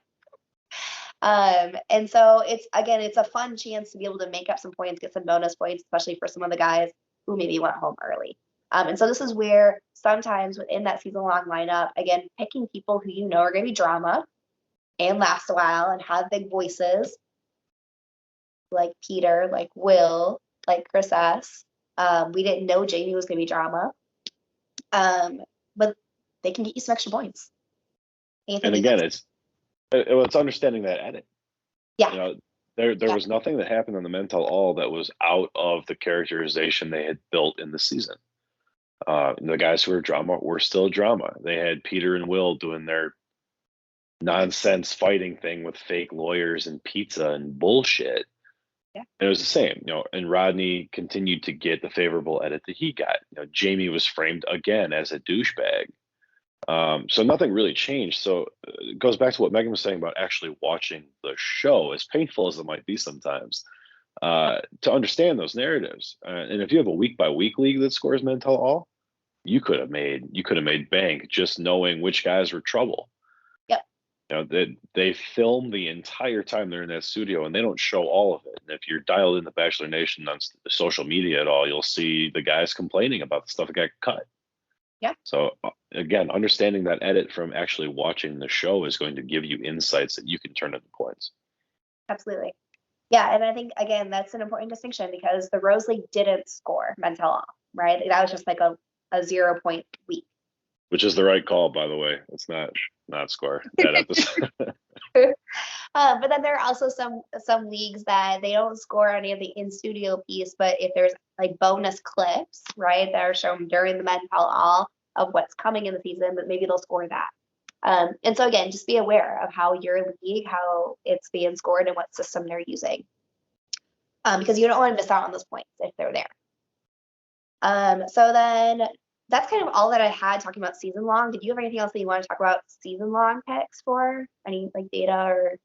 And so it's a fun chance to be able to make up some points, get some bonus points, especially for some of the guys who maybe went home early. And so this is where sometimes within that season-long lineup, again, picking people who you know are going to be drama and last a while and have big voices, like Peter, like Will, like Chris S. We didn't know Jamie was going to be drama, but they can get you some extra points. And again, it's understanding that edit. Yeah. You know, there was nothing that happened on the Men Tell All that was out of the characterization they had built in the season. The guys who were drama were still drama. They had Peter and Will doing their nonsense fighting thing with fake lawyers and pizza and bullshit. Yeah. And it was the same, and Rodney continued to get the favorable edit that he got. Jamie was framed again as a douchebag. So nothing really changed. So it goes back to what Megan was saying about actually watching the show, as painful as it might be sometimes, to understand those narratives. And if you have a week by week league that scores Men Tell All, you could have made bank just knowing which guys were trouble. Yep. They film the entire time they're in that studio and they don't show all of it. And if you're dialed in the Bachelor Nation on social media at all, you'll see the guys complaining about the stuff that got cut. Yeah. So again, understanding that edit from actually watching the show is going to give you insights that you can turn into points. Absolutely. Yeah, and I think again that's an important distinction because the Rose League didn't score Men Tell All, right? That was just like a a 0 point week. Which is the right call, by the way. It's not score that episode. But then there are also some leagues that they don't score any of the in studio piece, but if there's like bonus clips, right, that are shown during the Men Tell All of what's coming in the season, but maybe they'll score that. And so again, just be aware of how your league, how it's being scored, and what system they're using, because you don't want to miss out on those points if they're there. So then that's kind of all that I had talking about season long. Did you have anything else that you want to talk about season long picks for? Any like data or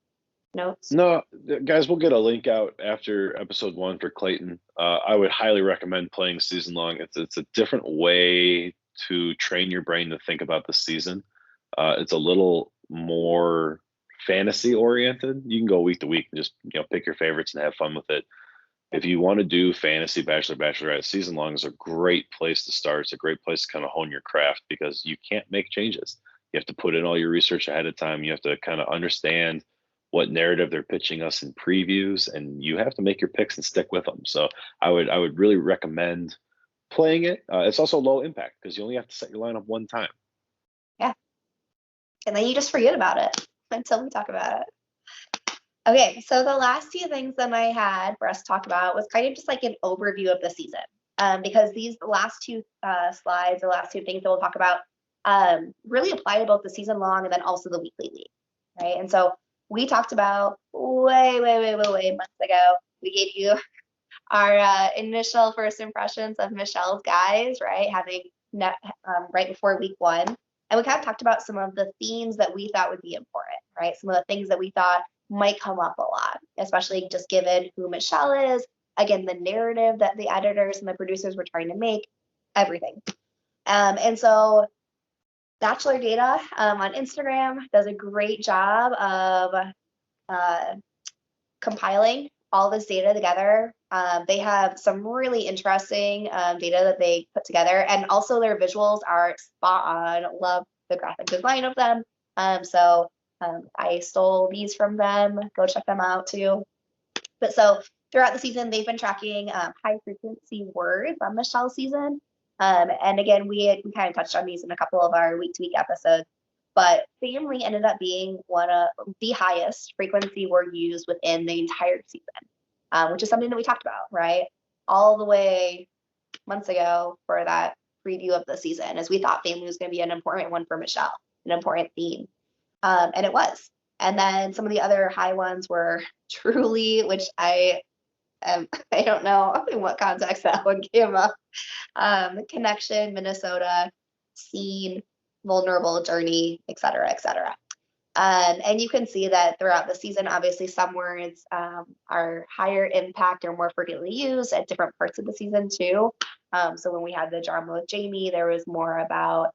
notes? No, guys, we'll get a link out after episode 1 for Clayton. I would highly recommend playing season long. It's a different way to train your brain to think about the season. It's a little more fantasy oriented. You can go week to week and just pick your favorites and have fun with it. If you want to do fantasy Bachelor, Bachelorette, season long is a great place to start. It's a great place to kind of hone your craft because you can't make changes. You have to put in all your research ahead of time. You have to kind of understand what narrative they're pitching us in previews, and you have to make your picks and stick with them. So I would really recommend playing it. It's also low impact because you only have to set your lineup one time. Yeah. And then you just forget about it until we talk about it. Okay, so the last few things that I had for us to talk about was kind of just like an overview of the season, because these last two slides, the last two things that we'll talk about, really apply to both the season long and then also the weekly league, right? And so we talked about way months ago. We gave you our initial first impressions of Michelle's guys, right? Having right before week 1, and we kind of talked about some of the themes that we thought would be important, right? Some of the things that we thought might come up a lot, especially just given who Michelle is, again, the narrative that the editors and the producers were trying to make, everything. And so Bachelor Data on Instagram does a great job of compiling all this data together. They have some really interesting data that they put together, and also their visuals are spot on. Love the graphic design of them. I stole these from them. Go check them out too. But so throughout the season, they've been tracking high frequency words on Michelle's season. And again, we kind of touched on these in a couple of our week to week episodes. But family ended up being one of the highest frequency word used within the entire season, which is something that we talked about, right? All the way months ago for that preview of the season, as we thought family was going to be an important one for Michelle, an important theme. And it was. And then some of the other high ones were truly, which I don't know in what context that one came up. Connection, Minnesota, scene, vulnerable, journey, et cetera, et cetera. And you can see that throughout the season, obviously some words are higher impact or more frequently used at different parts of the season too. So when we had the drama with Jamie, there was more about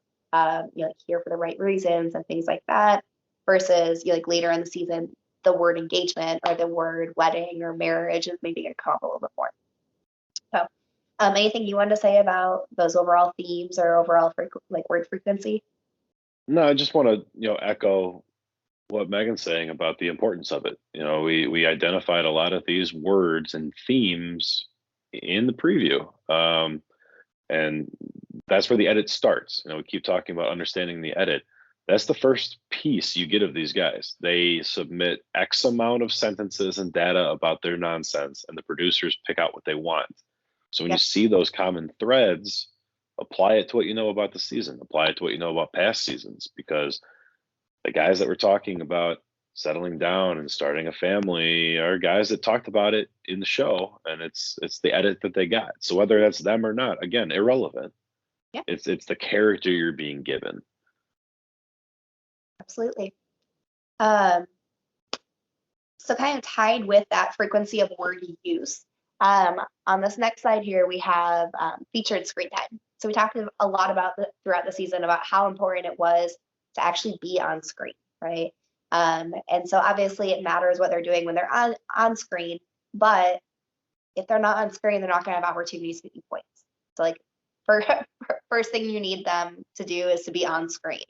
here for the right reasons and things like that, versus like later in the season, the word engagement or the word wedding or marriage is maybe going to come up a little bit more. So anything you wanted to say about those overall themes or overall word frequency? No, I just want to echo what Megan's saying about the importance of it. We identified a lot of these words and themes in the preview, and that's where the edit starts. We keep talking about understanding the edit. That's the first piece you get of these guys. They submit X amount of sentences and data about their nonsense, and the producers pick out what they want. So when you see those common threads, apply it to what you know about the season, apply it to what you know about past seasons, because the guys that we're talking about settling down and starting a family are guys that talked about it in the show, and it's the edit that they got. So whether that's them or not, again, irrelevant. Yeah. It's the character you're being given. Absolutely. So kind of tied with that frequency of word use, on this next slide here, we have featured screen time. So we talked a lot about throughout the season about how important it was to actually be on screen, right? And so obviously it matters what they're doing when they're on screen, but if they're not on screen, they're not going to have opportunities to get you points. So like first thing you need them to do is to be on screen.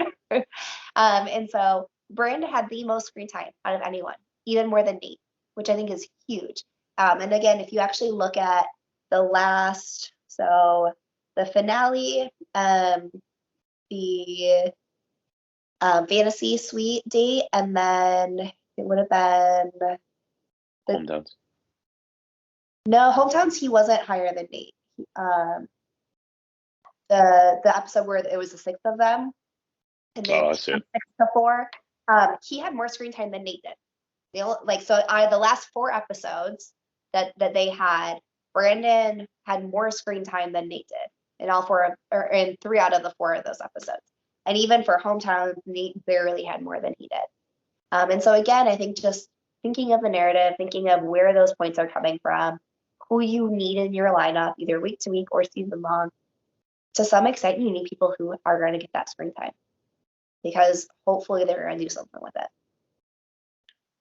And so Brandon had the most screen time out of anyone, even more than Nate, which I think is huge. And again, if you actually look at the last, so the finale, the fantasy suite date, and then it would have been Hometowns. no hometowns. He wasn't higher than Nate. The episode where it was the six of them, and then Oh, I see it. 6 to 4. He had more screen time than Nate did. They all, like so. The last 4 episodes that they had, Brandon had more screen time than Nate did in all 4 or in 3 out of the 4 of those episodes. And even for hometowns, Nate barely had more than he did. And so again, I think just thinking of the narrative, thinking of where those points are coming from, who you need in your lineup, either week to week or season long. To some extent, you need people who are going to get that screen time because hopefully they're going to do something with it.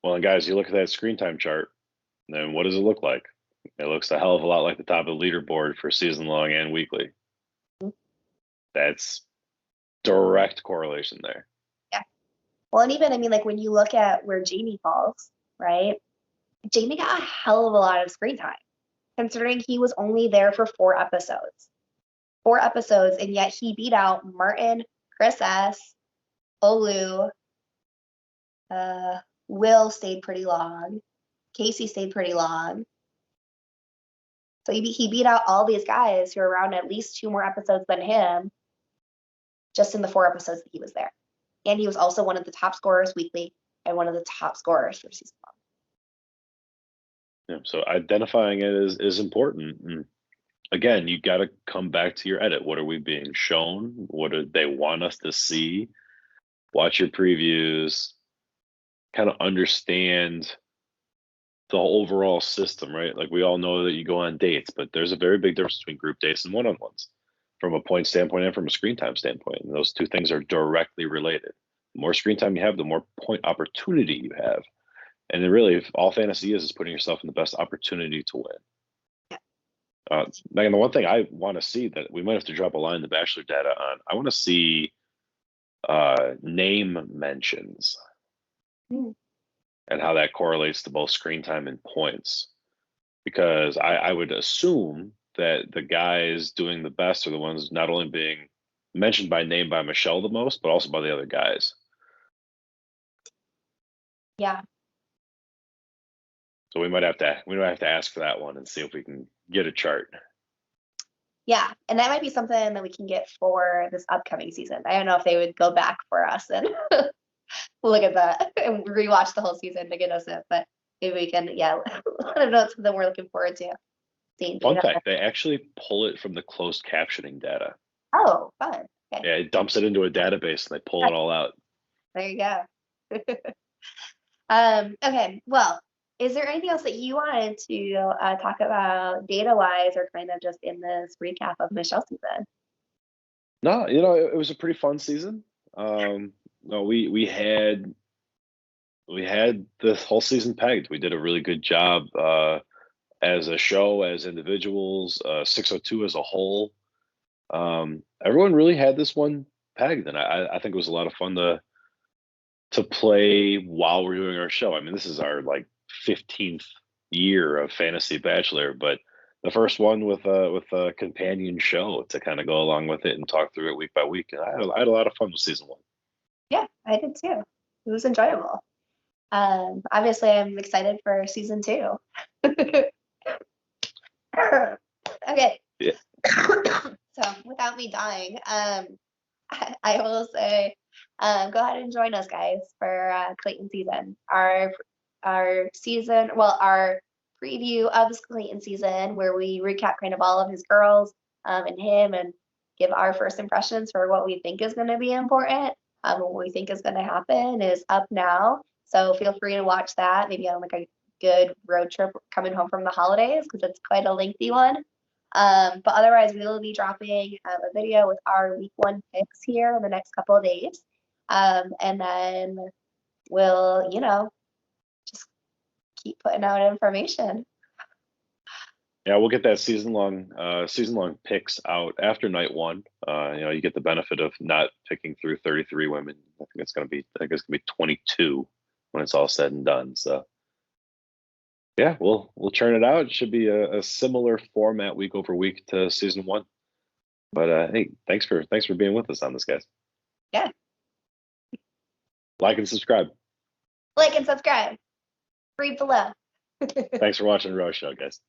Well, and guys, you look at that screen time chart, then what does it look like? It looks a hell of a lot like the top of the leaderboard for season long and weekly. Mm-hmm. That's direct correlation there. Yeah. Well, and even, I mean, like when you look at where Jamie falls, right? Jamie got a hell of a lot of screen time, considering he was only there for 4 episodes. 4 episodes, and yet he beat out Martin, Chris S., Olu, Will stayed pretty long, Casey stayed pretty long. So he beat out all these guys who are around at least 2 more episodes than him, just in the 4 episodes that he was there. And he was also one of the top scorers weekly and one of the top scorers for season long. Yeah, so identifying it is important. And again, you got to come back to your edit. What are we being shown? What do they want us to see? Watch your previews, kind of understand the overall system, right? Like we all know that you go on dates, but there's a very big difference between group dates and one-on-ones from a point standpoint and from a screen time standpoint. And those 2 things are directly related. The more screen time you have, the more point opportunity you have. And then really, if all fantasy is putting yourself in the best opportunity to win. Yeah. Megan, the one thing I want to see that we might have to drop a line in the Bachelor data on, I want to see name mentions. And how that correlates to both screen time and points. Because I would assume that the guys doing the best are the ones not only being mentioned by name by Michelle the most, but also by the other guys. Yeah. So we might have to ask for that one and see if we can get a chart. Yeah, and that might be something that we can get for this upcoming season. I don't know if they would go back for us and look at that and rewatch the whole season to get us it, but maybe we can, yeah, let them know it's something we're looking forward to seeing. Fun fact, they actually pull it from the closed captioning data. Oh, fun. Okay. Yeah, it dumps it into a database and they pull it all out. There you go. Okay, well, is there anything else that you wanted to talk about data-wise or kind of just in this recap of Michelle's season? No, it was a pretty fun season. No, we had the whole season pegged. We did a really good job as a show, as individuals, 602 as a whole. Everyone really had this one pegged, and I think it was a lot of fun to play while we're doing our show. I mean, this is our like 15th year of Fantasy Bachelor, but the first one with a companion show to kind of go along with it and talk through it week by week. And I had a lot of fun with season 1. Yeah, I did too. It was enjoyable. Obviously, I'm excited for season 2. Okay. Yeah. So without me dying, I will say, go ahead and join us, guys, for Clayton season. Our season, well, our preview of this Clayton season, where we recap kind of all of his girls and him, and give our first impressions for what we think is going to be important. What we think is going to happen is up now. So feel free to watch that, maybe on like a good road trip coming home from the holidays, because it's quite a lengthy one. But otherwise, we will be dropping a video with our week 1 picks here in the next couple of days. And then we'll, just keep putting out information. Yeah, we'll get that season long picks out after night 1. You get the benefit of not picking through 33 women. I think it's gonna be 22 when it's all said and done. So yeah, we'll churn it out. It should be a similar format week over week to season 1. But hey, thanks for being with us on this, guys. Yeah. Like and subscribe. Like and subscribe. Read below. Thanks for watching the Rose Show, guys.